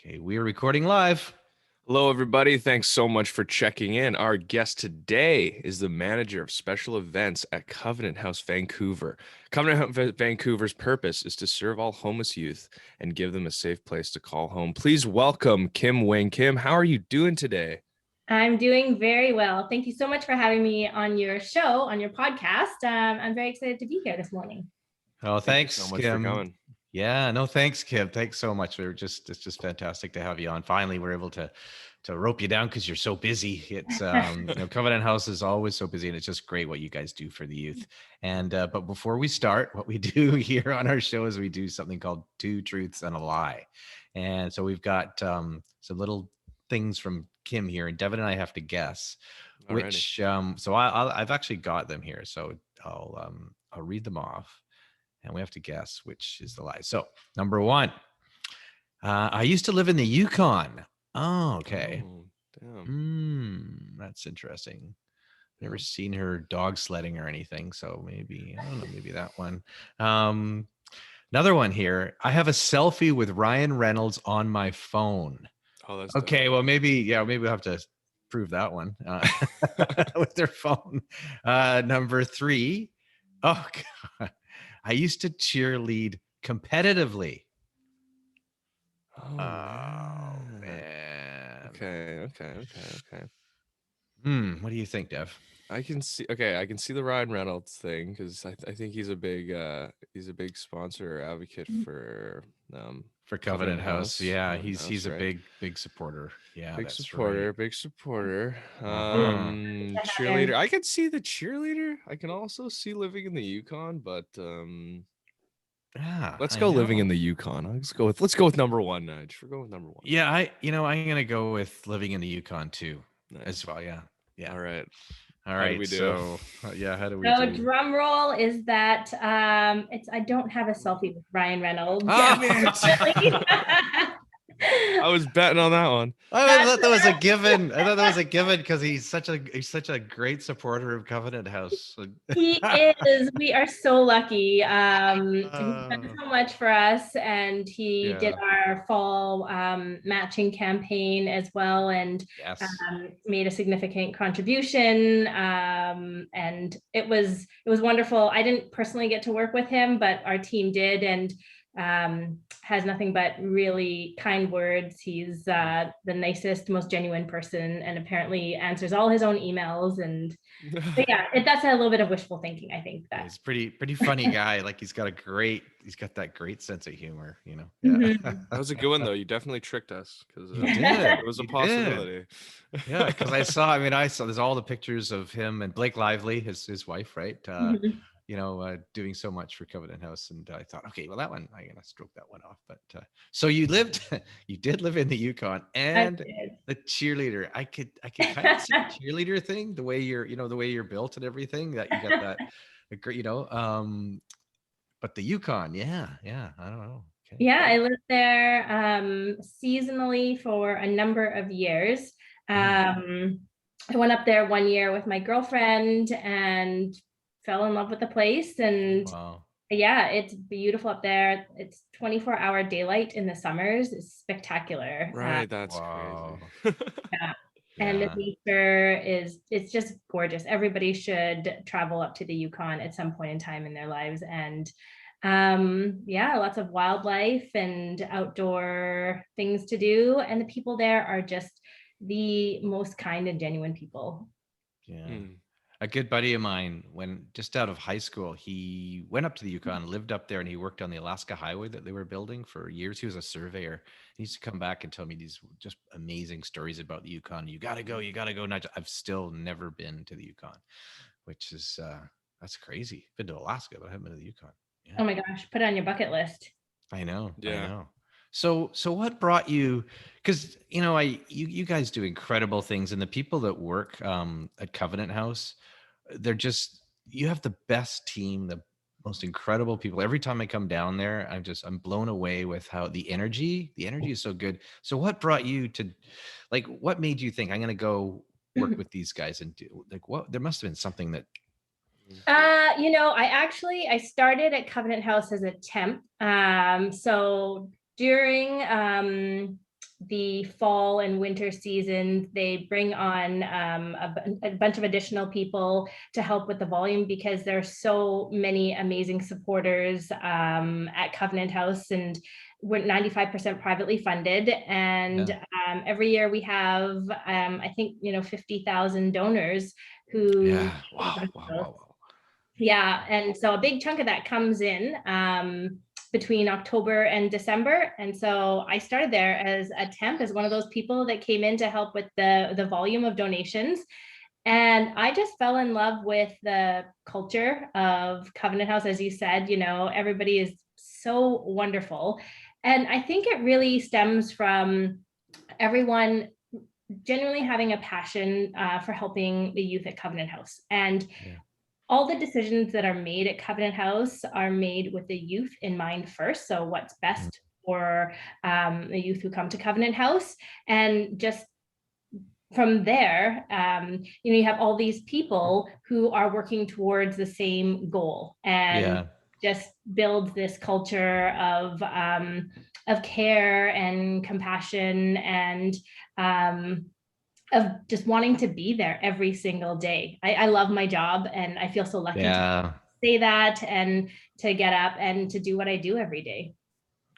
Okay, we are recording live. Hello, everybody. Thanks so much for checking in. Our guest today is the manager of special events at Covenant House Vancouver. Covenant House Vancouver's purpose is to serve all homeless youth and give them a safe place to call home. Please welcome Kim Wing. Kim, how are you doing today? I'm doing very well. Thank you so much for having me on your show, on your podcast. I'm very excited to be here this morning. Oh, Thank you thanks, so much Kim. for coming. Yeah, no, thanks, Kim. Thanks so much. It's just fantastic to have you on. Finally, we're able to rope you down because you're so busy. It's Covenant House is always so busy, and it's just great what you guys do for the youth. And but before we start, what we do here on our show is we do something called Two Truths and a Lie. And so we've got some little things from Kim here, and Devin and I have to guess which. So I've actually got them here, so I'll read them off. And we have to guess which is the lie. So, number one, I used to live in the Yukon. Oh, okay. Oh, damn. That's interesting. Never seen her dog sledding or anything. So maybe, I don't know, maybe that one. Another one here. I have a selfie with Ryan Reynolds on my phone. Oh, that's okay. dope. Well, maybe we'll have to prove that one with their phone. Number three. Oh, God. I used to cheerlead competitively. Oh, man. Okay. What do you think, Dev? I can see the Ryan Reynolds thing because I think he's a big sponsor or advocate for Covenant House. Yeah, Covenant House, he's a right? big supporter. Yeah, Big that's supporter, right. big supporter. Uh-huh. Cheerleader. I can see the cheerleader. I can also see living in the Yukon, but Yeah, let's I go living in know. the Yukon. Let's go with number one, Nudge. We're going with number one. Yeah, I'm gonna go with living in the Yukon too, Nice. as well. Yeah. All right. How do we do? So yeah, how do we So do? drum roll is that I don't have a selfie with Ryan Reynolds. I was betting on that one. I thought that was a given. Because he's such a great supporter of Covenant House. He is. We are so lucky. He's done so much for us, and he did our fall matching campaign as well, and made a significant contribution. And it was wonderful. I didn't personally get to work with him, but our team did, and has nothing but really kind words. He's the nicest, most genuine person, and apparently answers all his own emails. And yeah, that's a little bit of wishful thinking. I think that he's pretty funny guy. Like he's got that great sense of humor. Yeah. That was a good one though. You definitely tricked us because it was a possibility. Yeah, because I saw there's all the pictures of him and Blake Lively, his wife, right? Doing so much for Covenant House, and I thought, okay, well, that one I'm gonna stroke that one off. But so you did live in the Yukon, and the cheerleader. I could kind of see the cheerleader thing, the way you're built and everything. That you got that, great, But the Yukon, yeah, I don't know. Okay. Yeah, I lived there seasonally for a number of years. I went up there one year with my girlfriend and fell in love with the place. And yeah, it's beautiful up there. It's 24-hour daylight in the summers. It's spectacular. Right, that's crazy. Yeah. And the nature it's just gorgeous. Everybody should travel up to the Yukon at some point in time in their lives. And lots of wildlife and outdoor things to do. And the people there are just the most kind and genuine people. Yeah. A good buddy of mine, when just out of high school, he went up to the Yukon, lived up there, and he worked on the Alaska Highway that they were building for years. He was a surveyor. He used to come back and tell me these just amazing stories about the Yukon. You got to go. I've still never been to the Yukon, which is, that's crazy. Been to Alaska, but I haven't been to the Yukon. Yeah. Oh my gosh, put it on your bucket list. I know. So what brought you? Because you guys do incredible things, and the people that work at Covenant House, you have the best team, the most incredible people. Every time I come down there, I'm blown away with how the energy is so good. So what brought you to, what made you think I'm going to go work with these guys and do what? There must have been something that. I started at Covenant House as a temp. So during the fall and winter seasons, they bring on a bunch of additional people to help with the volume, because there are so many amazing supporters at Covenant House, and we're 95% privately funded. And every year we have, I think, 50,000 donors who. Wow. Yeah, and so a big chunk of that comes in between October and December. And so I started there as a temp, as one of those people that came in to help with the volume of donations. And I just fell in love with the culture of Covenant House. As you said, everybody is so wonderful. And I think it really stems from everyone genuinely having a passion for helping the youth at Covenant House. And all the decisions that are made at Covenant House are made with the youth in mind first. So what's best for the youth who come to Covenant House, and just from there, you have all these people who are working towards the same goal, and just builds this culture of care and compassion, and of just wanting to be there every single day. I love my job, and I feel so lucky to say that, and to get up and to do what I do every day.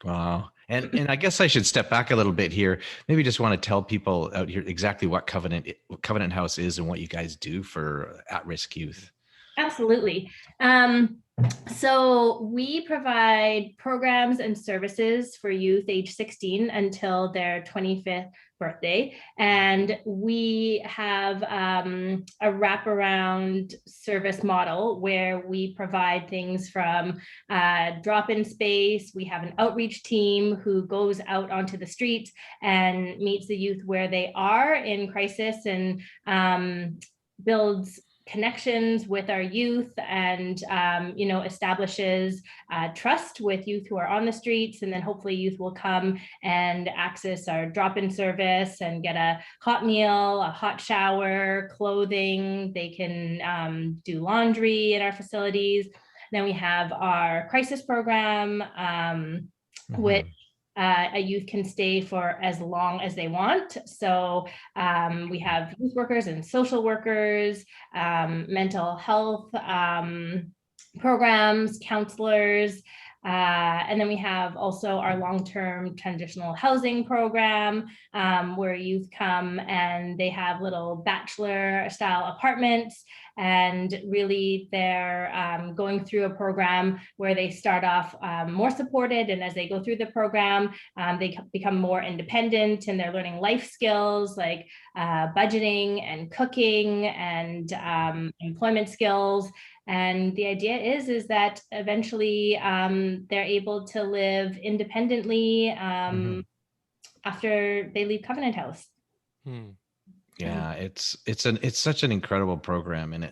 Wow. And I guess I should step back a little bit here. Maybe just want to tell people out here exactly what Covenant House is and what you guys do for at-risk youth. Absolutely. So we provide programs and services for youth age 16 until their 25th birthday. And we have a wraparound service model where we provide things from drop-in space. We have an outreach team who goes out onto the streets and meets the youth where they are in crisis, and builds connections with our youth, and establishes trust with youth who are on the streets. And then hopefully youth will come and access our drop-in service and get a hot meal, a hot shower, clothing. They can do laundry in our facilities. Then we have our crisis program, which a youth can stay for as long as they want. So we have youth workers and social workers, mental health programs, counselors, and then we have also our long-term transitional housing program, where youth come and they have little bachelor-style apartments, and really they're going through a program where they start off more supported, and as they go through the program, they become more independent, and they're learning life skills like budgeting and cooking and employment skills. And the idea is that eventually they're able to live independently after they leave Covenant House. Yeah, it's such an incredible program, and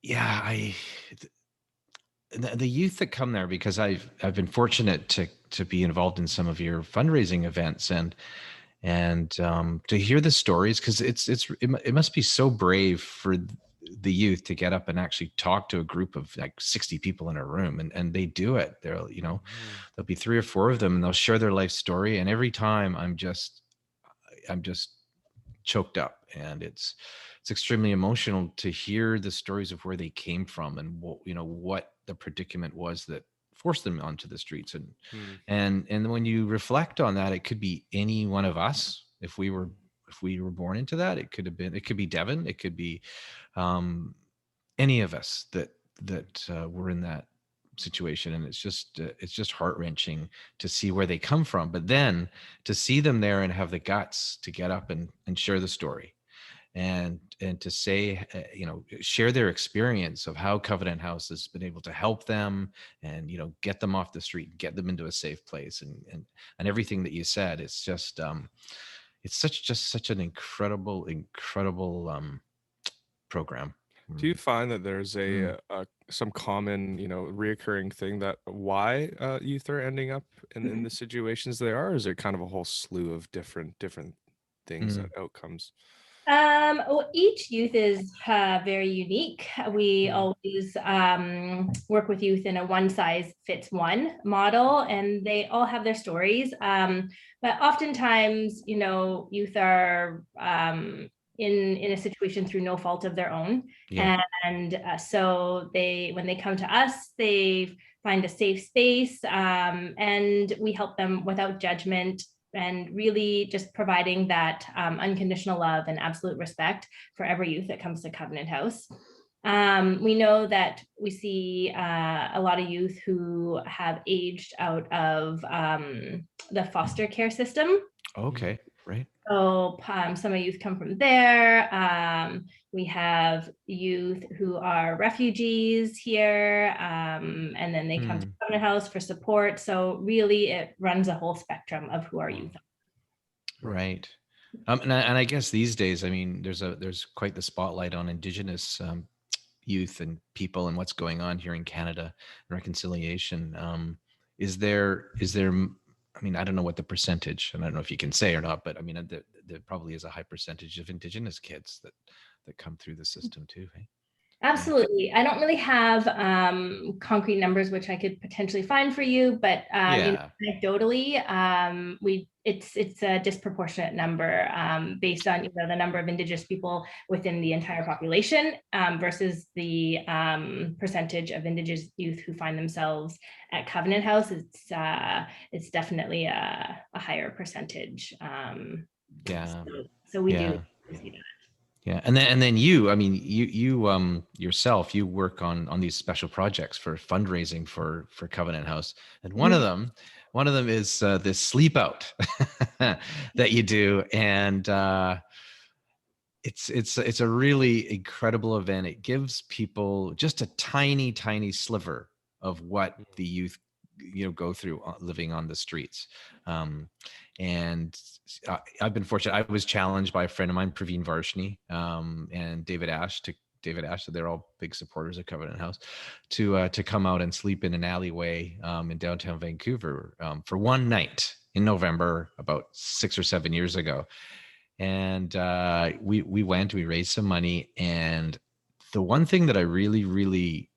the youth that come there, because I've been fortunate to be involved in some of your fundraising events, and to hear the stories, because it must be so brave for the youth to get up and actually talk to a group of like 60 people in a room, and they do it. There'll be 3 or 4 of them, and they'll share their life story, and every time I'm just choked up, and it's extremely emotional to hear the stories of where they came from, and what the predicament was that forced them onto the streets. And when you reflect on that, it could be any one of us. If we were born into that, it could be Devin, it could be any of us that were in that situation. And it's just heart-wrenching to see where they come from, but then to see them there and have the guts to get up and share the story, and to say, share their experience of how Covenant House has been able to help them, and get them off the street, get them into a safe place, and everything that you said. It's just it's such an incredible program. Do you find that there's some common, reoccurring thing that why youth are ending up in the situations they are? Or is there kind of a whole slew of different things that outcomes? Well, each youth is very unique. We always work with youth in a one size fits one model, and they all have their stories. But oftentimes, youth are in a situation through no fault of their own. Yeah. And so when they come to us, they find a safe space, and we help them without judgment, and really just providing that unconditional love and absolute respect for every youth that comes to Covenant House. We know that we see a lot of youth who have aged out of the foster care system. Okay, right. So some of youth come from there. We have youth who are refugees here, and then they come to Covenant House for support. So really, it runs a whole spectrum of who our youth are. Right. And I guess these days, I mean, there's quite the spotlight on Indigenous youth and people and what's going on here in Canada and reconciliation. Is there, I mean, I don't know what the percentage, and I don't know if you can say or not, but I mean, there probably is a high percentage of Indigenous kids that come through the system too. Hey? Absolutely. I don't really have concrete numbers, which I could potentially find for you, but anecdotally, it's a disproportionate number based on the number of Indigenous people within the entire population versus the percentage of Indigenous youth who find themselves at Covenant House. It's definitely a higher percentage. So we do see that. Yeah, and then you, I mean, you yourself, you work on these special projects for fundraising for Covenant House, and one of them is this sleep out that you do, and it's a really incredible event. It gives people just a tiny sliver of what the youth go through living on the streets. And I've been fortunate. I was challenged by a friend of mine, Praveen Varshney, and David Ash. So they're all big supporters of Covenant House, to come out and sleep in an alleyway in downtown Vancouver for one night in November, about 6 or 7 years ago. And we raised some money, and the one thing that I really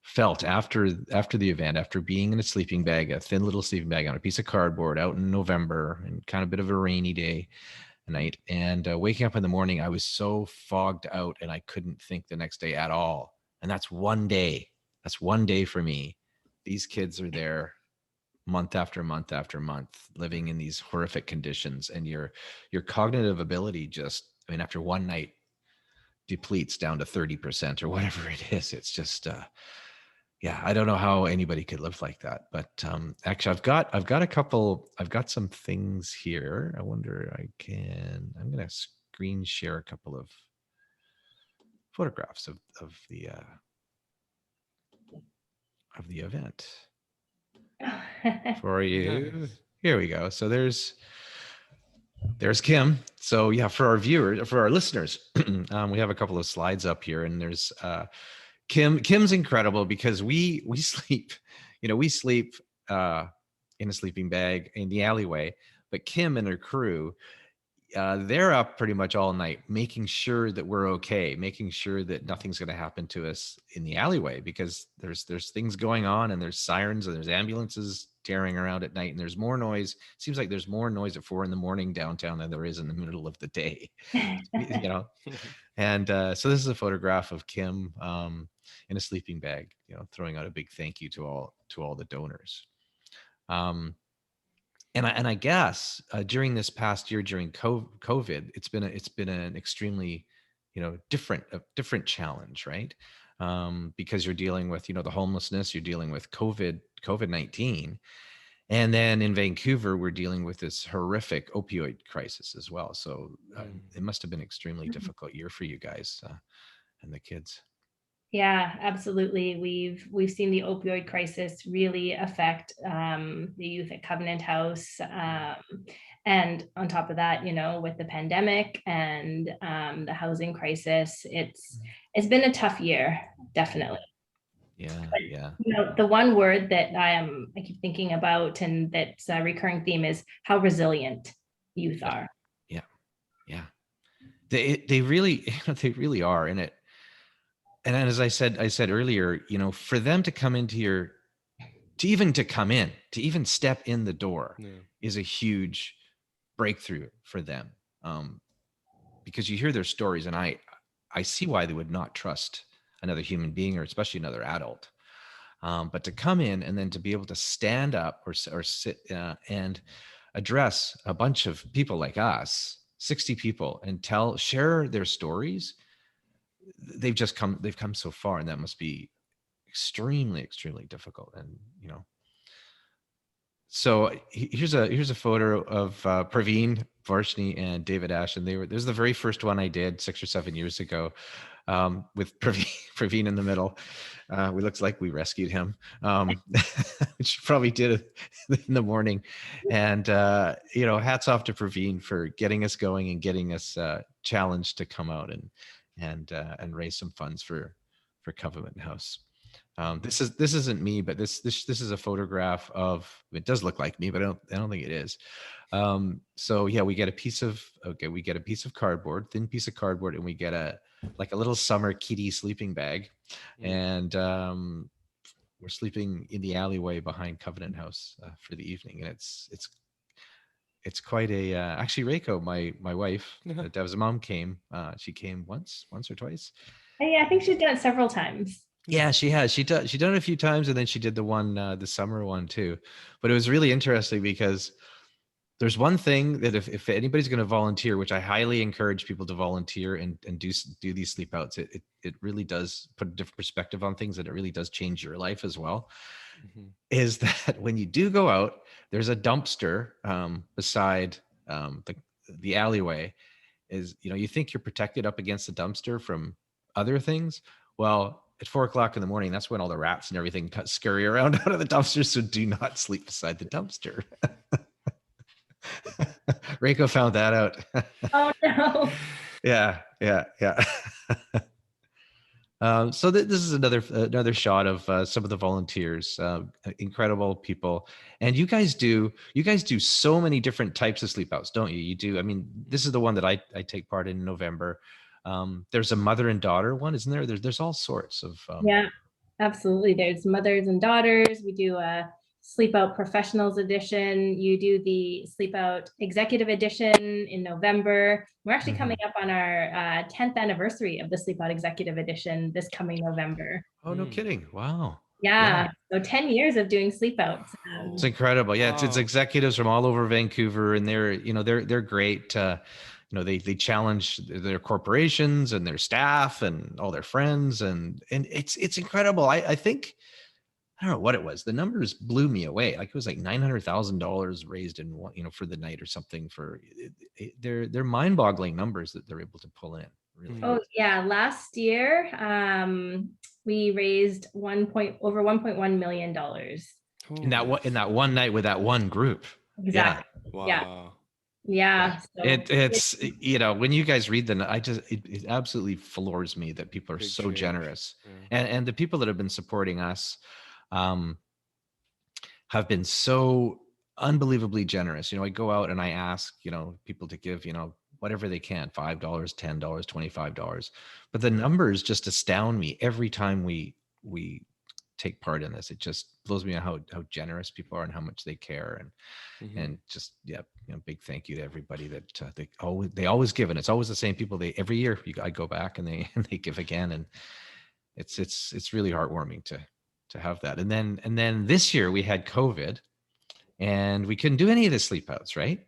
felt after the event, after being in a sleeping bag, a thin little sleeping bag on a piece of cardboard out in November and kind of a bit of a rainy night, and waking up in the morning, I was so fogged out and I couldn't think the next day at all. And that's one day for me. These kids are there month after month after month, living in these horrific conditions, and your cognitive ability just, I mean, after one night depletes down to 30% or whatever it is. It's just I don't know how anybody could live like that. But actually, I've got some things here. I wonder I'm going to screen share a couple of photographs of the event for you. Nice. Here we go. So there's Kim. So yeah, for our listeners, we have a couple of slides up here, and there's Kim's incredible because we sleep, we sleep in a sleeping bag in the alleyway, but Kim and her crew, they're up pretty much all night, making sure that we're okay, making sure that nothing's going to happen to us in the alleyway, because there's things going on, and there's sirens, and there's ambulances tearing around at night, and there's more noise. It seems like there's more noise at 4 a.m. downtown than there is in the middle of the day, And so this is a photograph of Kim in a sleeping bag, throwing out a big thank you to all the donors. And I guess during this past year, during COVID, it's been an extremely, different challenge, right? Because you're dealing with, the homelessness, you're dealing with COVID-19. And then in Vancouver, we're dealing with this horrific opioid crisis as well. So it must have been an extremely difficult year for you guys and the kids. Yeah, absolutely. We've seen the opioid crisis really affect the youth at Covenant House. And on top of that, with the pandemic and the housing crisis, it's been a tough year, definitely. Yeah. The one word that I keep thinking about, and that's a recurring theme, is how resilient youth are. Yeah. They really they really are. And as I said earlier, for them to come into to even step in the door is a huge breakthrough for them. Because you hear their stories, and I see why they would not trust another human being, or especially another adult. But to come in and then to be able to stand up or sit and address a bunch of people like us, 60 people, and share their stories, they've come so far, and that must be extremely, extremely difficult. And so here's a photo of Praveen, Varshni, and David Ash, and this is the very first one I did 6 or 7 years ago, with Praveen in the middle. We looks like we rescued him, which probably did in the morning. And hats off to Praveen for getting us going and getting us challenged to come out and raise some funds for Covenant House. This isn't me, but this is a photograph of. It does look like me, but I don't think it is. So yeah, we get a piece of cardboard, thin piece of cardboard, and we get a little summer kitty sleeping bag, and we're sleeping in the alleyway behind Covenant House for the evening, and it's quite a. Actually, Reiko, my wife, Dev's mom, came. She came once or twice. Yeah, I think she's done it several times. Yeah, she has. She done it a few times, and then she did the summer one too. But it was really interesting because there's one thing that if anybody's going to volunteer, which I highly encourage people to volunteer and do these sleep outs, it really does put a different perspective on things, and it really does change your life as well. Is that when you do go out, there's a dumpster beside the alleyway. You think you're protected up against the dumpster from other things. Well, at 4 o'clock in the morning, that's when all the rats and everything scurry around out of the dumpster. So do not sleep beside the dumpster. Reiko found that out. Oh no. Yeah. So this is another shot of some of the volunteers, incredible people. And you guys do so many different types of sleep outs, don't you? You do. I mean, this is the one that I take part in November. There's a mother and daughter one, isn't there? There's all sorts of. Yeah, absolutely. There's mothers and daughters. We do a Sleep Out Professionals Edition. You do the Sleep Out Executive Edition in November. We're actually coming up on our 10th anniversary of the Sleep Out Executive Edition this coming November. Oh, no kidding. Wow. Yeah. So 10 years of doing sleep outs. It's incredible. Yeah. Wow. It's executives from all over Vancouver, and they're great. They challenge their corporations and their staff and all their friends, and it's incredible. I think, I don't know what it was. The numbers blew me away. Like it was like $900,000 raised in one, for the night or something. They're mind-boggling numbers that they're able to pull in. Really. Oh yeah, last year we raised over $1.1 million in that one night with that one group. Exactly. Yeah. Wow. Yeah. So it's when you guys read it absolutely floors me that people are so change. Generous, and the people that have been supporting us have been so unbelievably generous. I go out and I ask people to give whatever they can, $5, $10, $25, but the numbers just astound me every time we take part in this. It just blows me how generous people are and how much they care, and just big thank you to everybody that they always give, and it's always the same people. Every year I go back and they give again, and it's really heartwarming to have that. And then this year we had COVID and we couldn't do any of the sleep outs, right?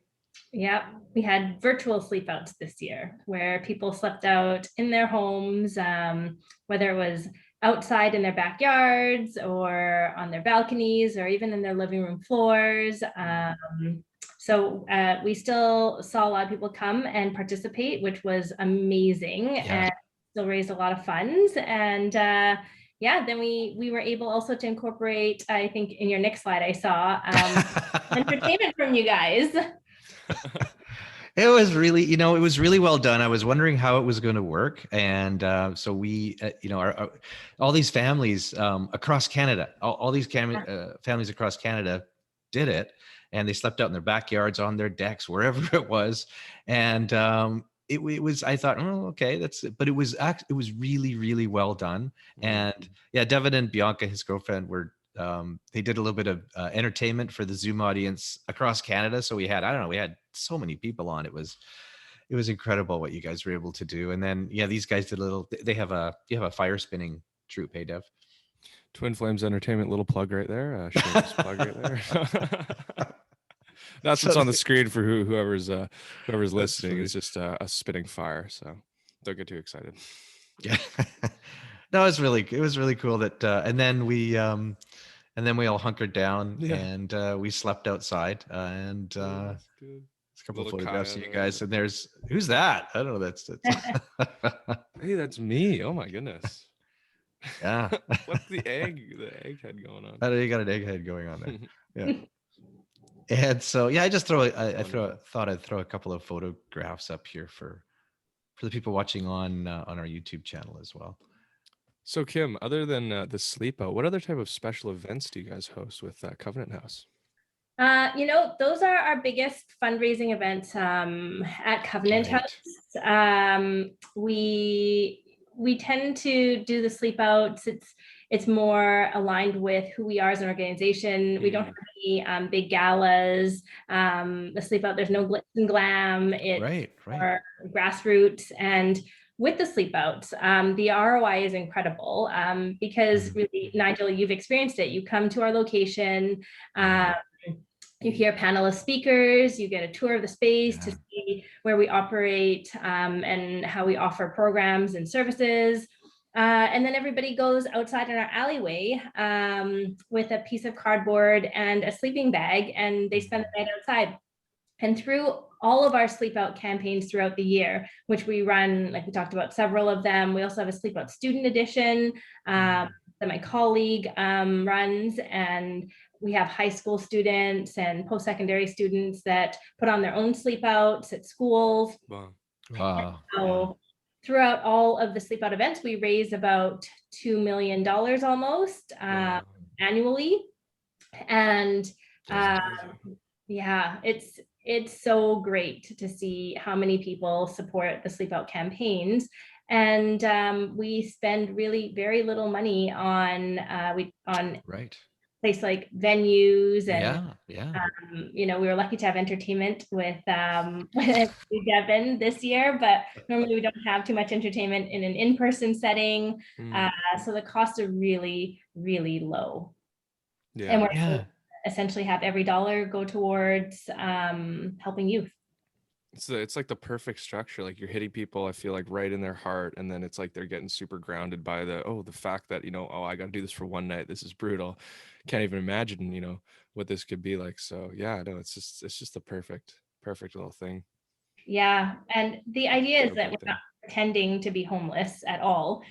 Yeah, we had virtual sleep outs this year where people slept out in their homes, whether it was outside in their backyards or on their balconies or even in their living room floors. So we still saw a lot of people come and participate, which was amazing, and still raised a lot of funds. And then we were able also to incorporate, I think in your next slide I saw entertainment from you guys. It was really well done. I was wondering how it was going to work, and so we, all these families across Canada, all these families across Canada did it, and they slept out in their backyards, on their decks, wherever it was, and it was, I thought, oh, okay, that's it. But it was really, really well done. And yeah, Devin and Bianca, his girlfriend, were, they did a little bit of entertainment for the Zoom audience across Canada. So we had so many people on. It was incredible what you guys were able to do. And then, yeah, these guys did you have a fire spinning troupe, hey, Dev? Twin Flames Entertainment, little plug right there. Shameless plug right there. That's what's on the screen for whoever's listening. It's just a spitting fire. So don't get too excited. Yeah. No, it was really cool that, and then we all hunkered down and we slept outside, and that's good. There's a couple of photographs of you guys, and who's that? I don't know. That's hey, that's me. Oh my goodness. Yeah. What's the egg head going on? I know you got an egg head going on there. Yeah. And so, yeah, I just thought I'd throw a couple of photographs up here for the people watching on our YouTube channel as well. So Kim, other than the sleep out, what other type of special events do you guys host with Covenant House? Those are our biggest fundraising events at Covenant House. We tend to do the sleep outs. It's more aligned with who we are as an organization. We don't have any big galas. The sleep out, there's no glitz and glam. It's right. Grassroots. And with the sleep outs, the ROI is incredible because really, Nigel, you've experienced it. You come to our location, you hear panelist speakers, you get a tour of the space to see where we operate and how we offer programs and services. And then everybody goes outside in our alleyway with a piece of cardboard and a sleeping bag, and they spend the night outside. And through all of our sleep out campaigns throughout the year, which we run, like we talked about several of them, we also have a sleep out student edition that my colleague runs, and we have high school students and post-secondary students that put on their own sleep outs at schools. Wow. So throughout all of the sleep out events, we raise about $2 million almost annually. And it's so great to see how many people support the sleep out campaigns. And we spend really very little money on place like venues and we were lucky to have entertainment with Devin this year, but normally we don't have too much entertainment in an in-person setting. So the costs are really, really low. And we're essentially have every dollar go towards helping youth. It's like the perfect structure. Like you're hitting people, I feel like, right in their heart, and then it's like they're getting super grounded by the fact that I got to do this for one night. This is brutal. Can't even imagine what this could be like. So yeah, no, it's just the perfect little thing. Yeah, and the idea is that we're not pretending to be homeless at all.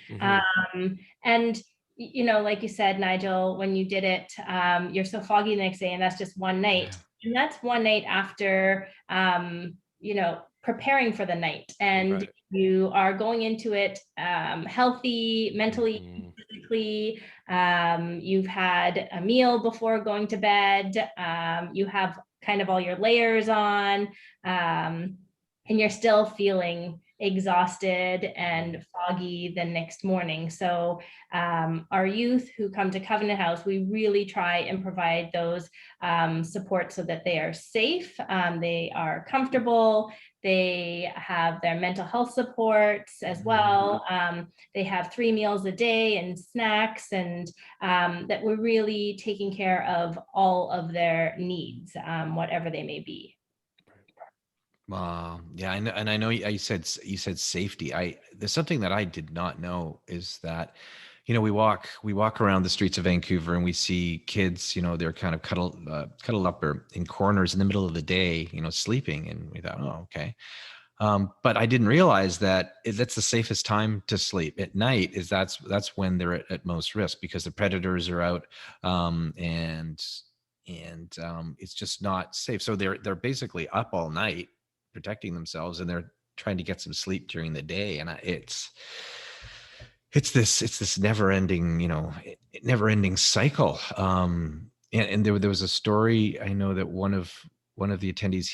And like you said, Nigel, when you did it, you're so foggy the next day, and that's just one night, and that's one night after preparing for the night, and you are going into it healthy, mentally, physically. You've had a meal before going to bed. You have kind of all your layers on, and you're still feeling exhausted and foggy the next morning. So our youth who come to Covenant House, we really try and provide those supports so that they are safe, they are comfortable, they have their mental health supports as well. They have 3 meals a day and snacks, and that we're really taking care of all of their needs, whatever they may be. Yeah, I know you said safety. There's something that I did not know is that, we walk around the streets of Vancouver and we see kids, they're kind of cuddled up or in corners in the middle of the day, sleeping, and we thought, oh, okay. But I didn't realize that that's the safest time to sleep at night. That's when they're at most risk, because the predators are out, and it's just not safe. So they're basically up all night protecting themselves, and they're trying to get some sleep during the day, and it's this never-ending cycle. And there was a story, I know, that one of the attendees,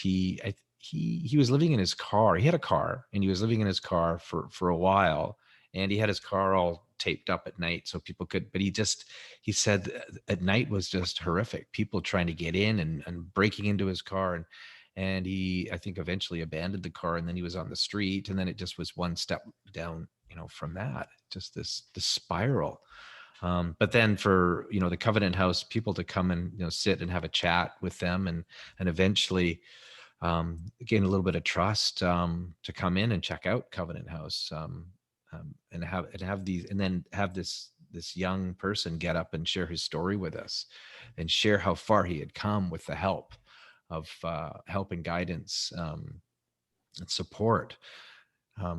he was living in his car. He had a car, and he was living in his car for a while, and he had his car all taped up at night so people could, but he said at night was just horrific. People trying to get in and breaking into his car, and he, I think, eventually abandoned the car, and then he was on the street, and then it just was one step down, from that, just this spiral. But then for, the Covenant House people to come and, sit and have a chat with them, and eventually gain a little bit of trust, to come in and check out Covenant House, and have these, and then have this young person get up and share his story with us, and share how far he had come with the help of help and guidance, and support,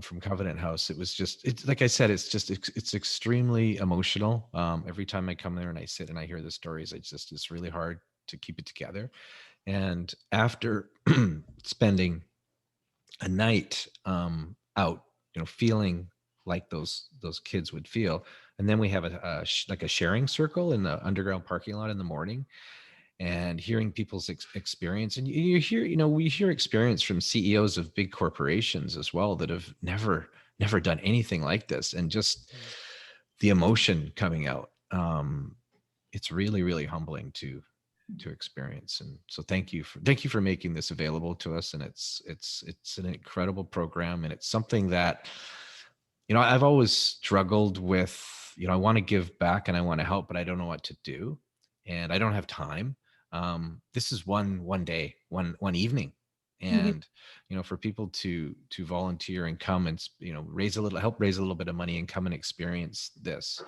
from Covenant House. It was just, it's like I said, it's extremely emotional. Every time I come there and I sit and I hear the stories, it's really hard to keep it together. And after spending a night, out, feeling like those kids would feel, and then we have like a sharing circle in the underground parking lot in the morning, and hearing people's experience. And you hear, we hear experience from CEOs of big corporations as well that have never done anything like this, and just the emotion coming out. It's really, really humbling to experience. And so thank you for making this available to us. And it's an incredible program, and it's something that, I've always struggled with. I want to give back and I want to help, but I don't know what to do, and I don't have time. This is one day, one evening, and for people to volunteer and come and help raise a little bit of money and come and experience this.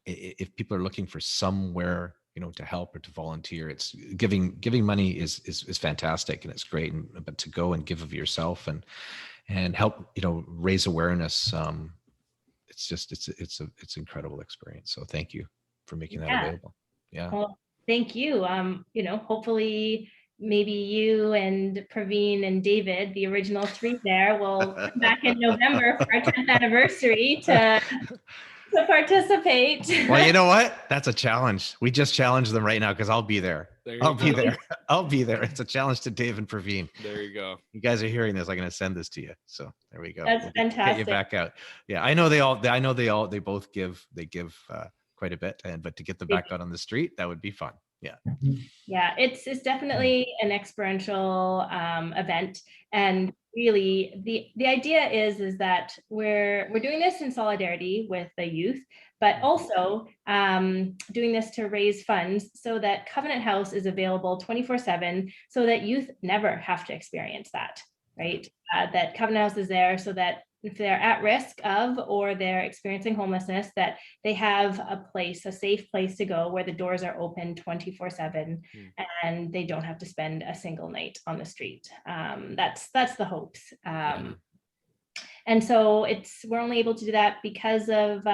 If people are looking for somewhere, to help or to volunteer, it's giving money is fantastic, and it's great, but to go and give of yourself and help, raise awareness, it's incredible experience. So thank you for making that available. Yeah. Well, thank you. Hopefully maybe you and Praveen and David, the original three there, will come back in November for our 10th anniversary to participate. Well, you know what? That's a challenge. We just challenged them right now, because I'll be there. I'll be there. It's a challenge to Dave and Praveen. There you go. You guys are hearing this. I'm going to send this to you. So there we go. That's fantastic. Get you back out. Yeah, they both give quite a bit, but to get them back out on the street, that would be fun. Yeah. Yeah, it's definitely an experiential event, and really the idea is that we're doing this in solidarity with the youth, but also doing this to raise funds so that Covenant House is available 24/7, so that youth never have to experience that, right? That Covenant House is there so that if they're at risk of, or they're experiencing homelessness, that they have a safe place to go, where the doors are open 24/7, and they don't have to spend a single night on the street. That's the hopes. And so we're only able to do that because of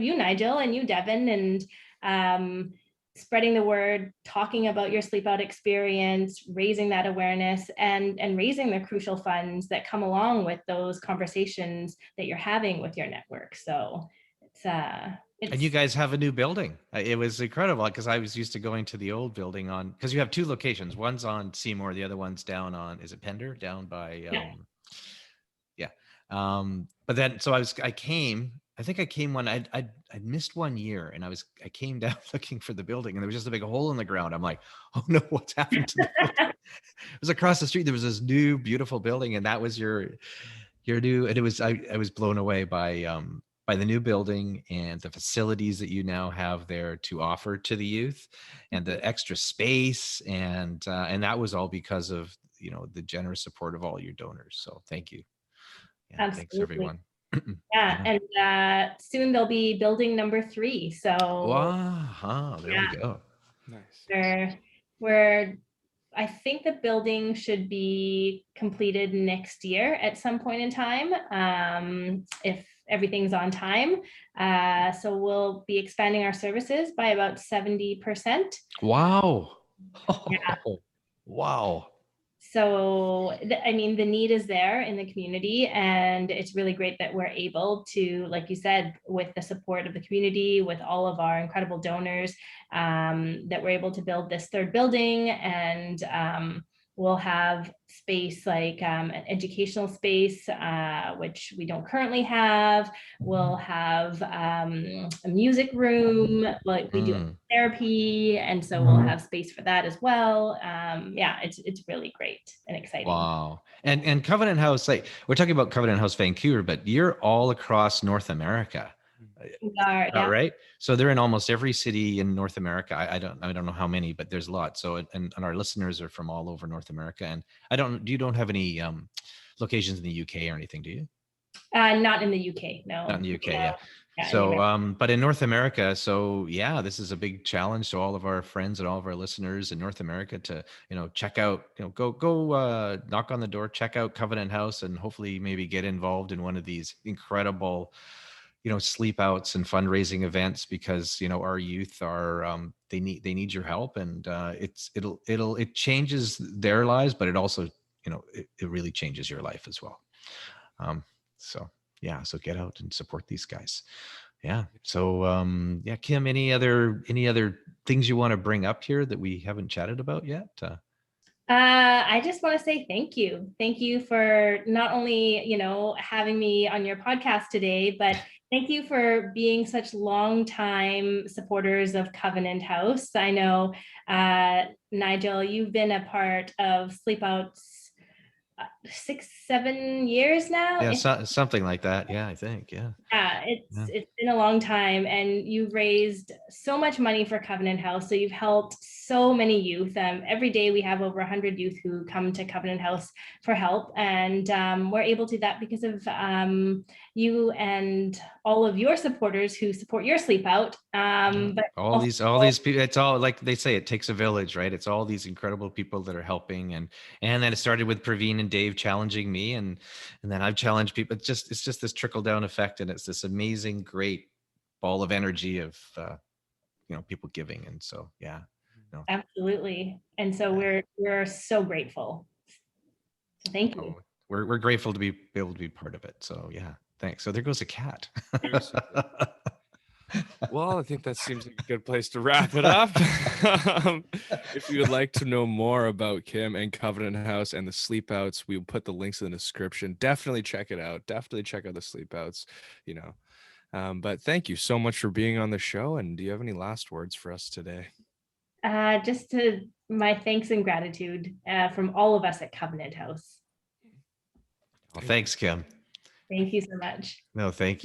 you, Nigel, and you, Devin, and spreading the word, talking about your sleep out experience, raising that awareness, and raising the crucial funds that come along with those conversations that you're having with your network. So it's and you guys have a new building. It was incredible, because I was used to going to the old building because you have two locations. One's on Seymour, the other one's down on, is it Pender? Down by yeah. But then, so I came when I'd missed 1 year, and I came down looking for the building, and there was just a big hole in the ground. I'm like, oh no, what's happened to the building? It was across the street. There was this new, beautiful building, and that was your new, and it was, I was blown away by the new building and the facilities that you now have there to offer to the youth, and the extra space, and that was all because of, the generous support of all your donors. So thank you. Yeah, thanks everyone. Yeah, and soon they'll be building number 3. So wow, there we go. Nice. I think the building should be completed next year at some point in time, if everything's on time. So we'll be expanding our services by about 70%. Wow. Yeah. Wow. So, I mean, the need is there in the community, and it's really great that we're able to, like you said, with the support of the community, with all of our incredible donors, that we're able to build this third building, and we'll have space like an educational space, which we don't currently have. We'll have a music room, like we do therapy, and so we'll have space for that as well. Yeah, it's really great and exciting. Wow. And Covenant House, like we're talking about Covenant House Vancouver, but you're all across North America. We are, yeah. Right. So they're in almost every city in North America. I don't know how many, but there's a lot. So and our listeners are from all over North America. And you don't have any locations in the UK or anything, do you? Not in the UK, no. Not in the UK, yeah. Yeah, So, but in North America, so yeah, this is a big challenge to all of our friends and all of our listeners in North America to, check out, go knock on the door, check out Covenant House, and hopefully maybe get involved in one of these incredible, sleep outs and fundraising events, because, our youth are, they need your help, and it changes their lives, but it also, it really changes your life as well. So yeah, so get out and support these guys. Yeah. So yeah, Kim, any other things you want to bring up here that we haven't chatted about yet? I just want to say thank you. Thank you for not only, having me on your podcast today, but thank you for being such long-time supporters of Covenant House. I know, Nigel, you've been a part of Sleep Out's 6-7 years now. Yeah, something like that. Yeah, I think. Yeah. It's been a long time, and you've raised so much money for Covenant House. So you've helped so many youth. Every day we have over 100 youth who come to Covenant House for help, and we're able to do that because of you and all of your supporters who support your Sleep Out. But all these people, it's all, like they say, it takes a village, right? It's all these incredible people that are helping, and then it started with Praveen and Dave challenging me, and then I've challenged people. It's just this trickle down effect, and it's this amazing, great ball of energy of people giving. And so yeah, absolutely. And so we're so grateful. So thank you. We're grateful to be able to be part of it. So yeah, thanks. So there goes a cat. Well, I think that seems like a good place to wrap it up. If you would like to know more about Kim and Covenant House and the Sleep Outs, we'll put the links in the description. Definitely check it out. Definitely check out the Sleep Outs, But thank you so much for being on the show. And do you have any last words for us today? Just my thanks and gratitude from all of us at Covenant House. Well, thanks, Kim. Thank you so much. No, thank you.